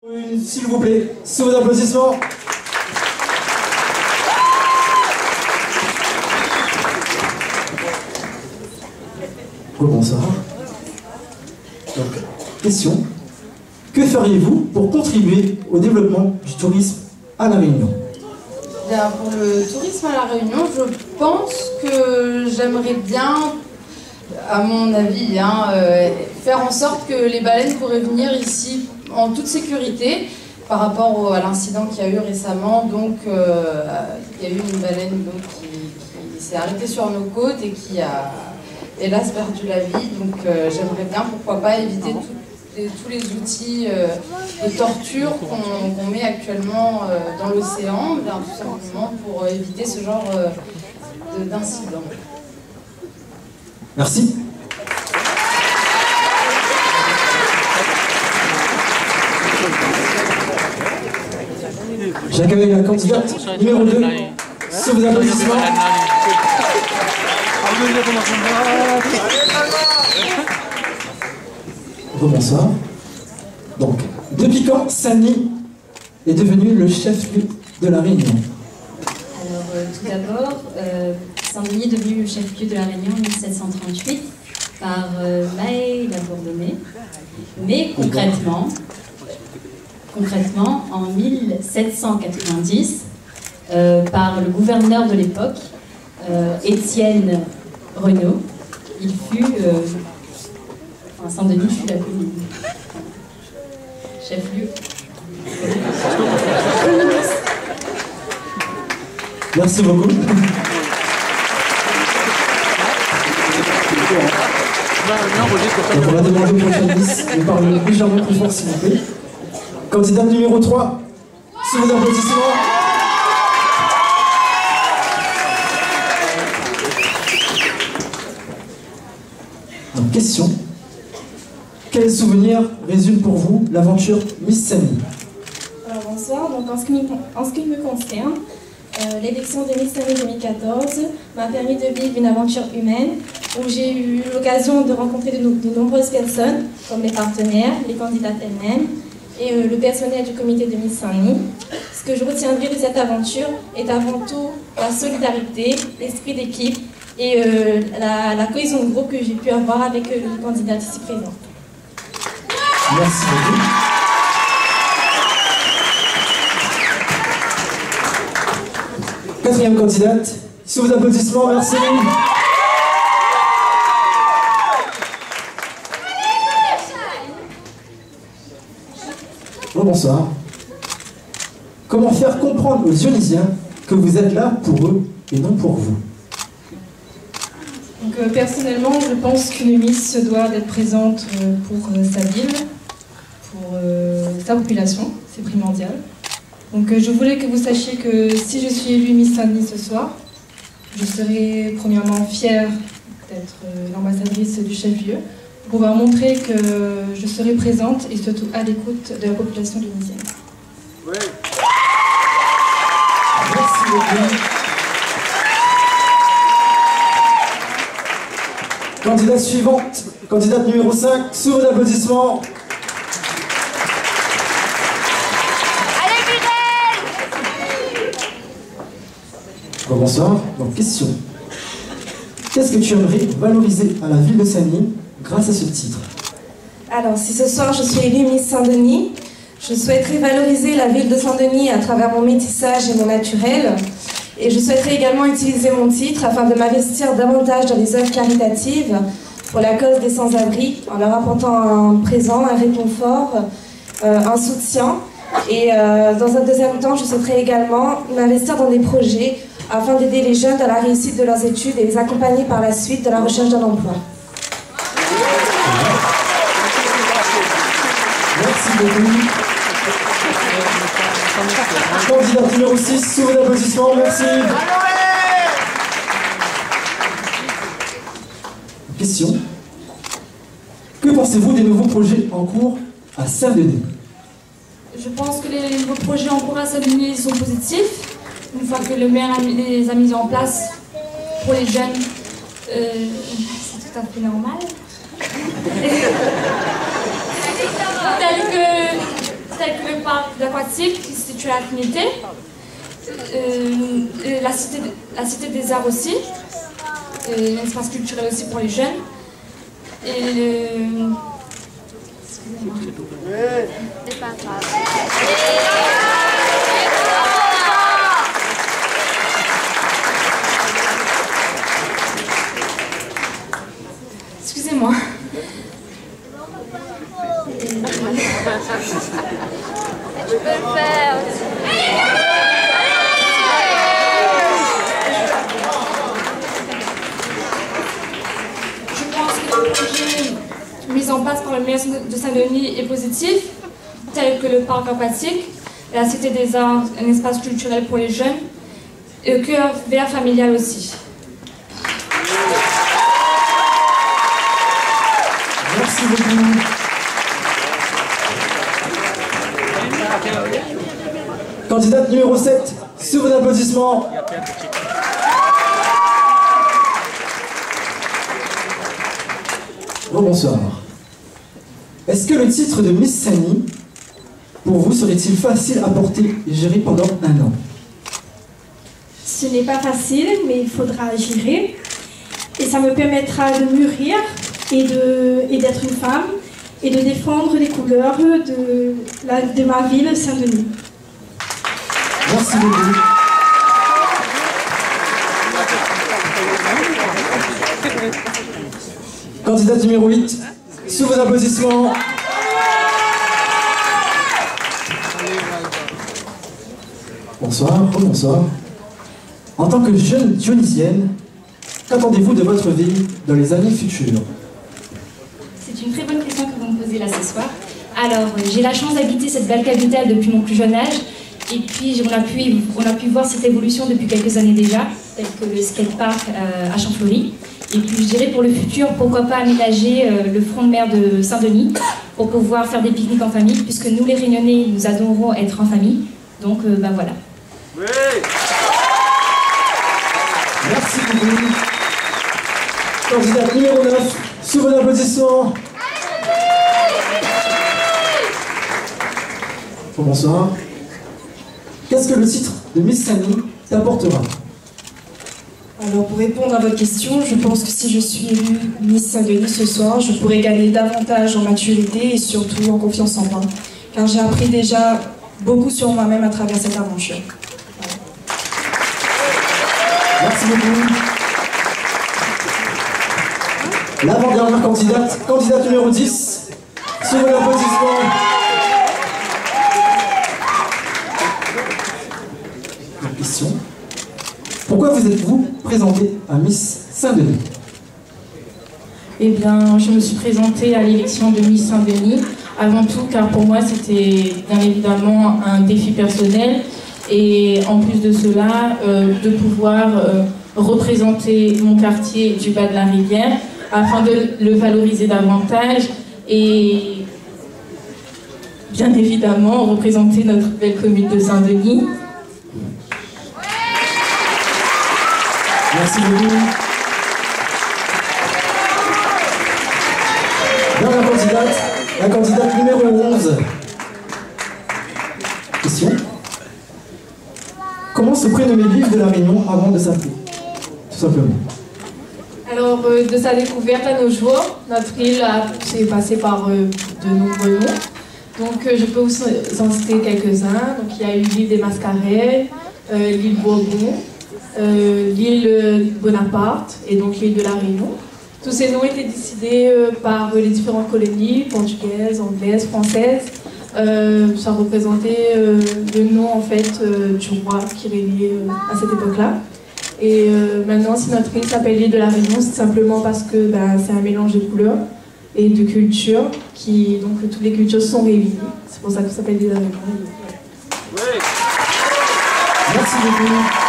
S'il vous plaît, sous vos applaudissements. Bonsoir. Donc, question. Que feriez-vous pour contribuer au développement du tourisme à La Réunion? Bien, pour le tourisme à La Réunion, je pense que j'aimerais bien, à mon avis, faire en sorte que les baleines pourraient venir ici en toute sécurité par rapport à l'incident qu'il y a eu récemment. Donc, il y a eu une baleine qui s'est arrêtée sur nos côtes et qui a hélas perdu la vie. Donc, j'aimerais bien, pourquoi pas, éviter tous les outils de torture qu'on met actuellement dans l'océan, tout simplement pour éviter ce genre d'incident. Merci. J'accueille la candidate numéro 2, sous vos applaudissements. Bonsoir. Donc, depuis quand Saint-Denis est devenu le chef-lieu de La Réunion? Alors, tout d'abord, Saint-Denis est devenu le chef-lieu de La Réunion en 1738 par Maé la Bourdonnais. Mais concrètement, en 1790, par le gouverneur de l'époque, Étienne Renaud, il fut... Saint-Denis fut la commune. Chef-lieu. Merci beaucoup. Donc on va demander au prochain liste de parler légèrement plus fort s'il vous plaît. Candidat numéro 3, sous vos applaudissements. Donc question. Quel souvenir résume pour vous l'aventure Miss Saint-Denis? Alors bonsoir, donc en ce qui me concerne, l'élection de Miss Saint-Denis 2014 m'a permis de vivre une aventure humaine où j'ai eu l'occasion de rencontrer de nombreuses personnes, comme les partenaires, les candidates elles-mêmes et le personnel du comité de Miss Saint-Denis. Ce que je retiendrai de cette aventure est avant tout la solidarité, l'esprit d'équipe et la cohésion de groupe que j'ai pu avoir avec les candidats ici présents. Merci beaucoup. Quatrième candidate, sous vos applaudissements, merci. Bonsoir. Comment faire comprendre aux Dionysiens que vous êtes là pour eux et non pour vous? Donc, personnellement, je pense qu'une Miss se doit d'être présente pour sa ville, pour sa population, c'est primordial. Donc je voulais que vous sachiez que si je suis élue Miss Saint-Denis ce soir, je serai premièrement fière d'être l'ambassadrice du chef-lieu, pour pouvoir montrer que je serai présente et surtout à l'écoute de la population dionysienne. Ouais. Merci beaucoup. Candidate suivante, candidate numéro 5, sous vos applaudissements. Bonsoir. Donc, question. Qu'est-ce que tu aimerais valoriser à la ville de Saint-Denis grâce à ce titre? Alors, si ce soir je suis élue Miss Saint-Denis, je souhaiterais valoriser la ville de Saint-Denis à travers mon métissage et mon naturel. Et je souhaiterais également utiliser mon titre afin de m'investir davantage dans les œuvres caritatives pour la cause des sans-abri, en leur apportant un présent, un réconfort, un soutien. Et dans un deuxième temps, je souhaiterais également m'investir dans des projets afin d'aider les jeunes dans la réussite de leurs études et les accompagner par la suite dans la recherche d'un emploi. Merci beaucoup. Candidat numéro 6, sous vos applaudissements, merci. Question. Que pensez-vous des nouveaux projets en cours à Saint-Denis? Je pense que les nouveaux projets en cours à Saint-Denis sont positifs. Une fois que le maire les a mis en place pour les jeunes, c'est tout à fait normal. tels que le parc aquatique qui se situe à la Trinité, la cité des arts aussi, un espace culturel aussi pour les jeunes. Et excusez-moi. Tu peux le faire. Je pense que le projet mis en place par le maire de Saint-Denis est positif, tel que le parc aquatique, la Cité des Arts, un espace culturel pour les jeunes, et le cœur vert familial aussi. Merci beaucoup. Candidate numéro 7, sous vos applaudissements. Bonsoir. Est-ce que le titre de Miss Sani, pour vous, serait-il facile à porter et gérer pendant un an? Ce n'est pas facile, mais il faudra gérer. Et ça me permettra de mûrir et d'être une femme et de défendre les couleurs de ma ville, Saint-Denis. Merci beaucoup. Candidate numéro 8, sous vos applaudissements. Bonsoir, bonsoir. En tant que jeune dionysienne, qu'attendez-vous de votre vie dans les années futures? C'est une très bonne question que vous me posez là ce soir. Alors, j'ai la chance d'habiter cette belle capitale depuis mon plus jeune âge. Et puis, on a pu voir cette évolution depuis quelques années déjà, tel que le skatepark à Champfleury. Et puis, je dirais pour le futur, pourquoi pas aménager le front de mer de Saint-Denis pour pouvoir faire des pique-niques en famille, puisque nous, les Réunionnais, nous adorons être en famille. Donc, ben voilà. Oui. Merci beaucoup. Candidat numéro 9, sous vos applaudissements. Bonsoir. Qu'est-ce que le titre de Miss Sani t'apportera? Alors pour répondre à votre question, je pense que si je suis élue Miss Saint-Denis ce soir, je pourrais gagner davantage en maturité et surtout en confiance en moi, car j'ai appris déjà beaucoup sur moi-même à travers cette aventure. Voilà. Merci beaucoup. L'avant-dernière candidate numéro 10, sous vos applaudissements. Question. Pourquoi vous êtes-vous présentée à Miss Saint-Denis? Eh bien, je me suis présentée à l'élection de Miss Saint-Denis, avant tout car pour moi c'était bien évidemment un défi personnel et en plus de cela, de pouvoir représenter mon quartier du bas de la rivière afin de le valoriser davantage et bien évidemment représenter notre belle commune de Saint-Denis. Merci beaucoup. Dernière la candidate numéro 11. Question. Comment se prénommer l'île de la Réunion avant de s'appeler? Tout simplement. Alors, de sa découverte à nos jours, notre île s'est passée par de nombreux noms. Donc, je peux vous en citer quelques-uns. Donc, il y a eu l'île des Mascarets, l'île Bourbon, l'île Bonaparte et donc l'île de la Réunion. Tous ces noms étaient décidés par les différentes colonies portugaises, anglaises, françaises. Ça représentait le nom en fait du roi qui régnait à cette époque-là. Et maintenant, si notre île s'appelle l'île de la Réunion, c'est simplement parce que c'est un mélange de couleurs et de cultures, donc toutes les cultures sont réunies. C'est pour ça que ça s'appelle l'île de la Réunion. Merci beaucoup.